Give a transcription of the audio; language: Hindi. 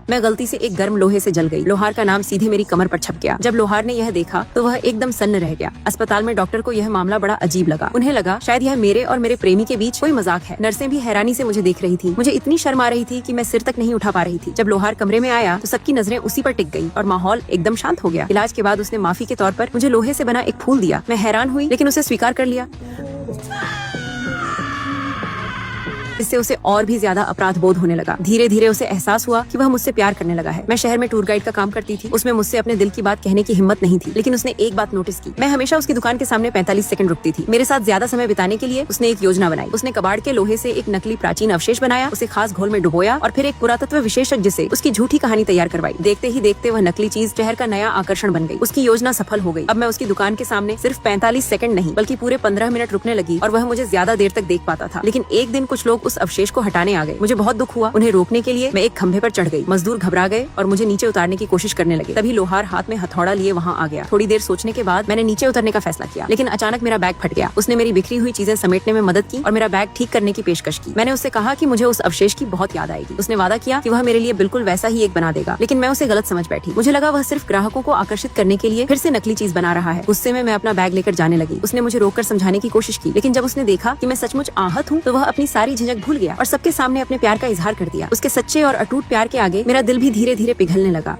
मैं गलती से एक गर्म लोहे से जल गई। लोहार का नाम सीधे मेरी कमर पर छप गया। जब लोहार ने यह देखा तो वह एकदम सन्न रह गया। अस्पताल में डॉक्टर को यह मामला बड़ा अजीब लगा। उन्हें लगा शायद यह मेरे और मेरे प्रेमी के बीच कोई मजाक है। नर्सें भी हैरानी से मुझे देख रही थी। मुझे इतनी शर्म आ रही थी कि मैं सिर तक नहीं उठा पा रही थी। जब लोहार कमरे में आया तो सबकी नजरें उसी पर टिक गई और माहौल एकदम शांत हो गया। इलाज के बाद उसने माफी के तौर पर मुझे लोहे से बना एक फूल दिया। मैं हैरान हुई लेकिन उसे स्वीकार कर लिया। इससे उसे और भी ज्यादा अपराध बोध होने लगा। धीरे धीरे उसे एहसास हुआ कि वह मुझसे प्यार करने लगा है। मैं शहर में टूर गाइड का काम करती थी। उसमें मुझसे अपने दिल की बात कहने की हिम्मत नहीं थी, लेकिन उसने एक बात नोटिस की। मैं हमेशा उसकी दुकान के सामने 45 सेकंड रुकती थी। मेरे साथ ज्यादा समय बिताने के लिए उसने एक योजना बनाई। उसने कबाड़ के लोहे से एक नकली प्राचीन अवशेष बनाया, उसे खास घोल में डुबोया और फिर एक पुरातत्व विशेषज्ञ से उसकी झूठी कहानी तैयार करवाई। देखते ही देखते वह नकली चीज शहर का नया आकर्षण बन गई। उसकी योजना सफल हो गई। अब मैं उसकी दुकान के सामने सिर्फ 45 सेकंड नहीं बल्कि पूरे 15 मिनट रुकने लगी और वह मुझे ज्यादा देर तक देख पाता था। लेकिन एक दिन कुछ लोग उस अवशेष को हटाने आ गए। मुझे बहुत दुख हुआ। उन्हें रोकने के लिए मैं एक खंभे पर चढ़ गई। मजदूर घबरा गए और मुझे नीचे उतारने की कोशिश करने लगे। तभी लोहार हाथ में हथौड़ा लिए वहाँ आ गया। थोड़ी देर सोचने के बाद मैंने नीचे उतरने का फैसला किया, लेकिन अचानक मेरा बैग फट गया। उसने मेरी बिखरी हुई चीजें समेटने में मदद की और मेरा बैग ठीक करने की पेशकश की। मैंने उससे कहा कि मुझे उस अवशेष की बहुत याद आएगी। उसने वादा किया कि वह मेरे लिए बिल्कुल वैसा ही एक बना देगा, लेकिन मैं उसे गलत समझ बैठी। मुझे लगा वह सिर्फ ग्राहकों को आकर्षित करने के लिए फिर से नकली चीज बना रहा है। गुस्से में मैं अपना बैग लेकर जाने लगी। उसने मुझे रोककर समझाने की कोशिश की, लेकिन जब उसने देखा कि मैं सचमुच आहत हूँ तो वह अपनी सारी झिझक भूल गया और सबके सामने अपने प्यार का इजहार कर दिया। उसके सच्चे और अटूट प्यार के आगे मेरा दिल भी धीरे धीरे पिघलने लगा।